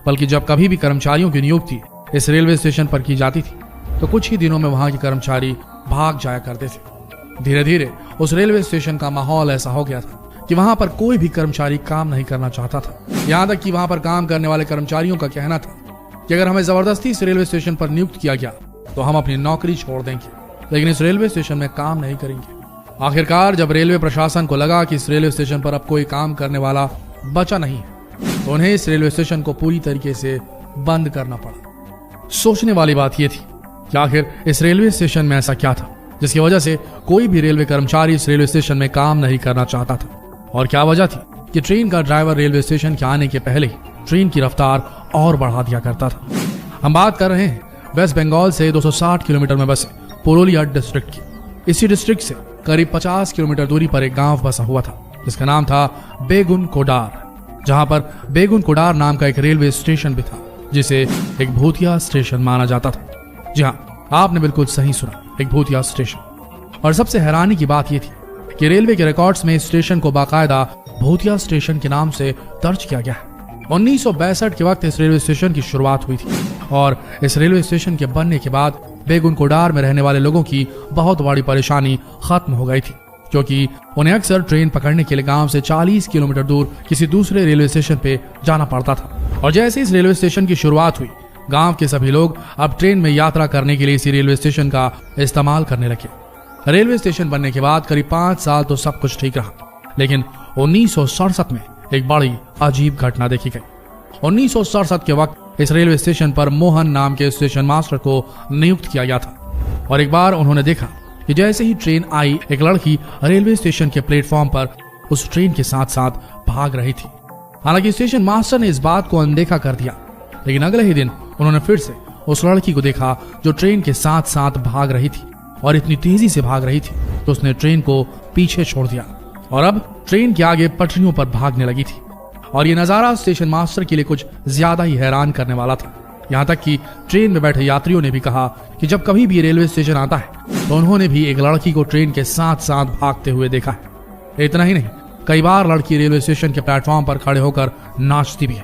बल्कि जब कभी भी कर्मचारियों की नियुक्ति इस रेलवे स्टेशन पर की जाती थी तो कुछ ही दिनों में वहां के कर्मचारी भाग जाया करते थे। धीरे धीरे उस रेलवे स्टेशन का माहौल ऐसा हो गया था कि वहां पर कोई भी कर्मचारी काम नहीं करना चाहता था। यहाँ तक कि वहां पर काम करने वाले कर्मचारियों का कहना था कि अगर हमें जबरदस्ती इस रेलवे स्टेशन पर नियुक्त किया गया तो हम अपनी नौकरी छोड़ देंगे, लेकिन इस रेलवे स्टेशन में काम नहीं करेंगे। आखिरकार जब रेलवे प्रशासन को लगा कि इस रेलवे स्टेशन पर अब कोई काम करने वाला बचा नहीं है तो उन्हें इस रेलवे स्टेशन को पूरी तरीके से बंद करना पड़ा। सोचने वाली बात यह थी कि आखिर इस रेलवे स्टेशन में ऐसा क्या था जिसकी वजह से कोई भी रेलवे कर्मचारी इस रेलवे स्टेशन में काम नहीं करना चाहता था, और क्या वजह थी कि ट्रेन का ड्राइवर रेलवे स्टेशन के आने के पहले ही ट्रेन की रफ्तार और बढ़ा दिया करता था। हम बात कर रहे हैं वेस्ट बंगाल से 260 किलोमीटर में बसे पुरुलिया डिस्ट्रिक्ट की। इसी डिस्ट्रिक्ट से करीब 50 किलोमीटर दूरी पर एक गांव बसा हुआ था जिसका नाम था बेगुन कोडार, जहां पर बेगुन कोडार नाम का एक रेलवे स्टेशन भी था जिसे एक भूतिया स्टेशन माना जाता था। जी हाँ, आपने बिल्कुल सही सुना, एक भूतिया स्टेशन। और सबसे हैरानी की बात यह थी कि रेलवे के रिकॉर्ड्स में इस स्टेशन को बाकायदा भूतिया स्टेशन के नाम से दर्ज किया गया है। 1962 के वक्त इस रेलवे स्टेशन की शुरुआत हुई थी और इस रेलवे स्टेशन के बनने के बाद बेगुन कोडार में रहने वाले लोगों की बहुत बड़ी परेशानी खत्म हो गई थी, क्योंकि उन्हें अक्सर ट्रेन पकड़ने के लिए गांव से 40 किलोमीटर दूर किसी दूसरे रेलवे स्टेशन पे जाना पड़ता था। और जैसे इस रेलवे स्टेशन की शुरुआत हुई, गांव के सभी लोग अब ट्रेन में यात्रा करने के लिए इसी रेलवे स्टेशन का इस्तेमाल करने लगे। रेलवे स्टेशन बनने के बाद करीब 5 साल तो सब कुछ ठीक रहा, लेकिन 1967 में एक बड़ी अजीब घटना देखी गई। 1967 के वक्त इस रेलवे स्टेशन पर मोहन नाम के स्टेशन मास्टर को नियुक्त किया गया था, और एक बार उन्होंने देखा कि जैसे ही ट्रेन आई, एक लड़की रेलवे स्टेशन के प्लेटफॉर्म पर उस ट्रेन के साथ साथ भाग रही थी। हालांकि स्टेशन मास्टर ने इस बात को अनदेखा कर दिया, लेकिन अगले ही दिन उन्होंने फिर से उस लड़की को देखा जो ट्रेन के साथ साथ भाग रही थी, और इतनी तेजी से भाग रही थी तो उसने ट्रेन को पीछे छोड़ दिया और अब ट्रेन के आगे पटरियों पर भागने लगी थी। और ये नजारा स्टेशन मास्टर के लिए कुछ ज्यादा ही हैरान करने वाला था। यहाँ तक कि ट्रेन में बैठे यात्रियों ने भी कहा कि जब कभी भी रेलवे स्टेशन आता है तो उन्होंने भी एक लड़की को ट्रेन के साथ साथ भागते हुए देखा है। इतना ही नहीं, कई बार लड़की रेलवे स्टेशन के प्लेटफॉर्म पर खड़े होकर नाचती भी है,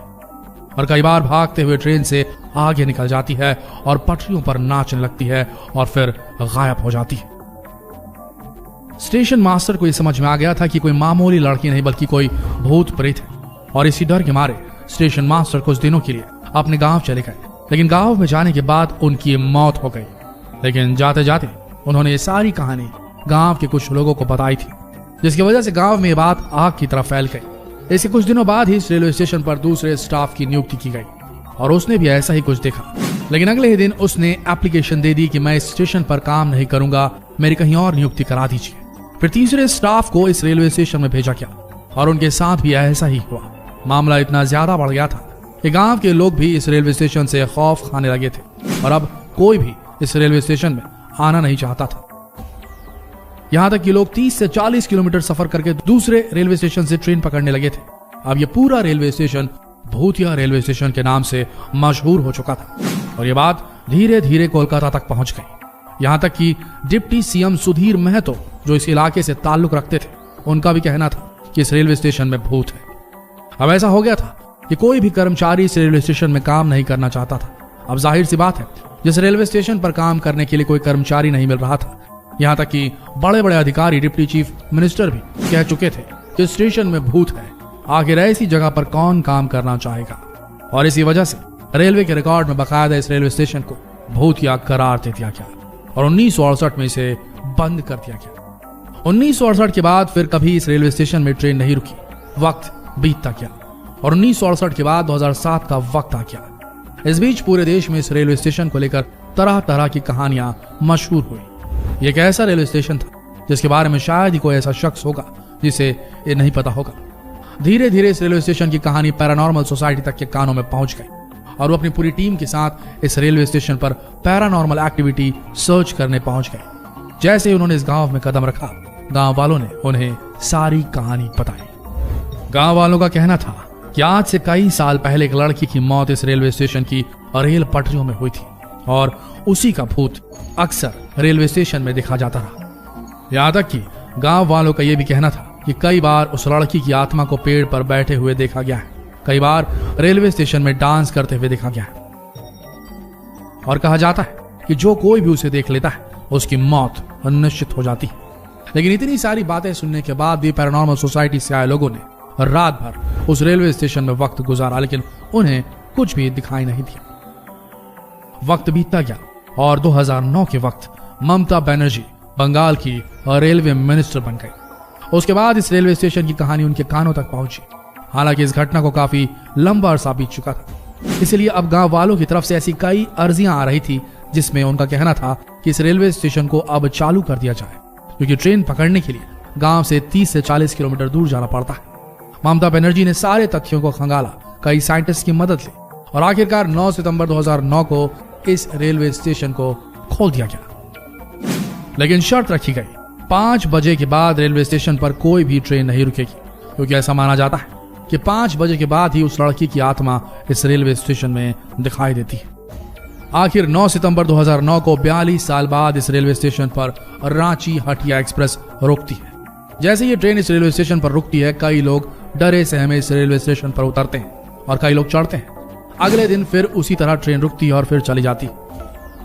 और कई बार भागते हुए ट्रेन से आगे निकल जाती है और पटरियों पर नाचने लगती है और फिर गायब हो जाती है। स्टेशन मास्टर को यह समझ में आ गया था कि कोई मामूली लड़की नहीं बल्कि कोई भूत प्रेत है, और इसी डर के मारे स्टेशन मास्टर कुछ दिनों के लिए अपने गांव चले गए। लेकिन गांव में जाने के बाद उनकी मौत हो गई। लेकिन जाते जाते उन्होंने ये सारी कहानी गांव के कुछ लोगों को बताई थी, जिसकी वजह से गांव में ये बात आग की तरह फैल गई। इसके कुछ दिनों बाद ही इस रेलवे स्टेशन पर दूसरे स्टाफ की नियुक्ति की गई, और उसने भी ऐसा ही कुछ देखा। लेकिन अगले ही दिन उसने एप्लीकेशन दे दी कि मैं इस स्टेशन पर काम नहीं करूंगा, मेरी कहीं और नियुक्ति करा दीजिए। फिर तीसरे स्टाफ को इस रेलवे स्टेशन में भेजा गया, और उनके साथ भी ऐसा ही हुआ। मामला इतना ज्यादा बढ़ गया था कि गांव के लोग भी इस रेलवे स्टेशन से खौफ खाने लगे थे, और अब कोई भी इस रेलवे स्टेशन में आना नहीं चाहता था। यहां तक कि लोग 30 से 40 किलोमीटर सफर करके दूसरे रेलवे स्टेशन से ट्रेन पकड़ने लगे थे। अब ये पूरा रेलवे स्टेशन भूतिया रेलवे स्टेशन के नाम से मशहूर हो चुका था, और ये बात धीरे धीरे कोलकाता तक पहुंच गई। यहां तक कि डिप्टी सीएम सुधीर महतो, जो इस इलाके से ताल्लुक रखते थे, उनका भी कहना था कि इस रेलवे स्टेशन में भूत है। अब ऐसा हो गया था कि कोई भी कर्मचारी इस रेलवे स्टेशन में काम नहीं करना चाहता था। अब जाहिर सी बात है, जिस रेलवे स्टेशन पर काम करने के लिए कोई कर्मचारी नहीं मिल रहा था, यहाँ तक कि बड़े बड़े अधिकारी, डिप्टी चीफ मिनिस्टर भी कह चुके थे कि स्टेशन में भूत है, आखिर ऐसी जगह पर कौन काम करना चाहेगा। और इसी वजह से रेलवे के रिकॉर्ड में बाकायदा इस रेलवे स्टेशन को भूतिया करार दे दिया गया, और 1968 में इसे बंद कर दिया गया। 1968 के बाद फिर कभी इस रेलवे स्टेशन में ट्रेन नहीं रुकी। वक्त बीतता गया, और 1968 के बाद 2007 का वक्त आ गया। इस बीच पूरे देश में इस रेलवे स्टेशन को लेकर तरह तरह की कहानियां मशहूर हुई। ये एक ऐसा रेलवे स्टेशन था जिसके बारे में शायद ही कोई ऐसा शख्स होगा जिसे ये नहीं पता होगा। धीरे धीरे इस रेलवे स्टेशन की कहानी पैरानॉर्मल सोसाइटी तक के कानों में पहुंच गई, और वो अपनी पूरी टीम के साथ इस रेलवे स्टेशन पर पैरानॉर्मल एक्टिविटी सर्च करने पहुंच गए। जैसे ही उन्होंने इस गांव में कदम रखा, गांव वालों ने उन्हें सारी कहानी बताई। गांव वालों का कहना था कि आज से कई साल पहले एक लड़की की मौत इस रेलवे स्टेशन की रेल पटरियों में हुई थी, और उसी का भूत अक्सर रेलवे स्टेशन में देखा जाता रहा। यहाँ तक कि गांव वालों का यह भी कहना था कि कई बार उस लड़की की आत्मा को पेड़ पर बैठे हुए देखा गया है, कई बार रेलवे स्टेशन में डांस करते हुए देखा गया है और कहा जाता है कि जो कोई भी उसे देख लेता है उसकी मौत निश्चित हो जाती है। लेकिन इतनी सारी बातें सुनने के बाद भी पैरानॉर्मल सोसाइटी से आए लोगों ने रात भर उस रेलवे स्टेशन में वक्त गुजारा, लेकिन उन्हें कुछ भी दिखाई नहीं दिया। वक्त बीतता गया और 2009 के वक्त ममता बनर्जी बंगाल की रेलवे मिनिस्टर बन गई। उसके बाद इस रेलवे स्टेशन की कहानी उनके कानों तक पहुंची। हालांकि इस घटना को काफी लंबा अरसा बीत चुका था, इसलिए अब गांव वालों की तरफ से ऐसी कई अर्जियां आ रही थी जिसमें उनका कहना था कि इस रेलवे स्टेशन को अब चालू कर दिया जाए, क्योंकि ट्रेन पकड़ने के लिए गांव से 30 से 40 किलोमीटर दूर जाना पड़ता है। ममता बनर्जी ने सारे तथ्यों को खंगाला, कई साइंटिस्ट की मदद ली और आखिरकार 9 सितंबर 2009 को इस रेलवे स्टेशन को खोल दिया गया। लेकिन शर्त रखी गई, 5 बजे के बाद रेलवे स्टेशन पर कोई भी ट्रेन नहीं रुकेगी, क्योंकि ऐसा माना जाता है कि 5 बजे के बाद ही उस लड़की की आत्मा इस रेलवे स्टेशन में दिखाई देती है। आखिर 9 सितंबर 2009 को 42 साल बाद इस रेलवे स्टेशन पर रांची हटिया एक्सप्रेस रुकती है। जैसे ये ट्रेन इस रेलवे स्टेशन पर रुकती है, कई लोग डरे सहमे इस रेलवे स्टेशन पर उतरते हैं और कई लोग चढ़ते हैं। अगले दिन फिर उसी तरह ट्रेन रुकती है और फिर चली जाती है।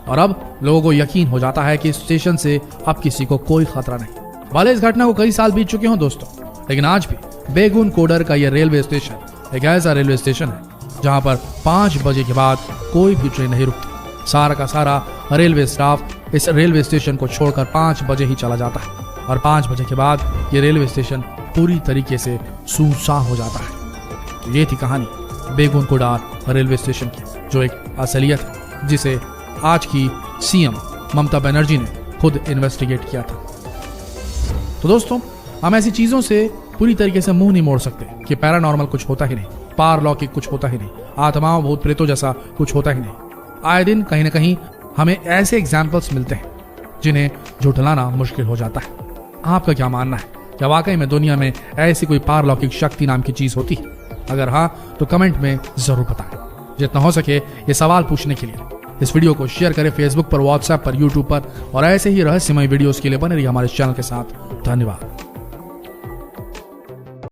और अब लोगों को यकीन हो जाता है कि इस स्टेशन से अब किसी को कोई खतरा नहीं। भले इस घटना को कई साल बीत चुके हों दोस्तों, लेकिन आज भी बेगुन कोडर का यह रेलवे स्टेशन एक ऐसा रेलवे स्टेशन है जहां पर 5 बजे के बाद कोई भी ट्रेन नहीं रुकती। सारा का सारा रेलवे स्टाफ इस रेलवे स्टेशन को छोड़कर 5 बजे ही चला जाता है और 5 बजे के बाद ये रेलवे स्टेशन पूरी तरीके से सुनसान हो जाता है। तो ये थी कहानी बेगुन कोडार रेलवे स्टेशन की, जो एक असलियत है जिसे आज की सीएम ममता बनर्जी ने खुद इन्वेस्टिगेट किया था। तो दोस्तों, हम ऐसी चीजों से पूरी तरीके से मुंह नहीं मोड़ सकते कि पैरानॉर्मल कुछ होता ही नहीं, पारलौकिक कुछ होता ही नहीं, आत्माओं भूत प्रेतों जैसा कुछ होता ही नहीं। आए दिन कहीं ना कहीं हमें ऐसे एग्जाम्पल्स मिलते हैं जिन्हें झुठलाना मुश्किल हो जाता है। आपका क्या मानना है? क्या वाकई में दुनिया में ऐसी कोई पारलौकिक शक्ति नाम की चीज होती है? अगर हाँ, तो कमेंट में जरूर बताएं। जितना हो सके ये सवाल पूछने के लिए इस वीडियो को शेयर करें फेसबुक पर, व्हाट्सएप पर, यूट्यूब पर, और ऐसे ही रहस्यमय वीडियोस के लिए बने रहिए हमारे चैनल के साथ। धन्यवाद।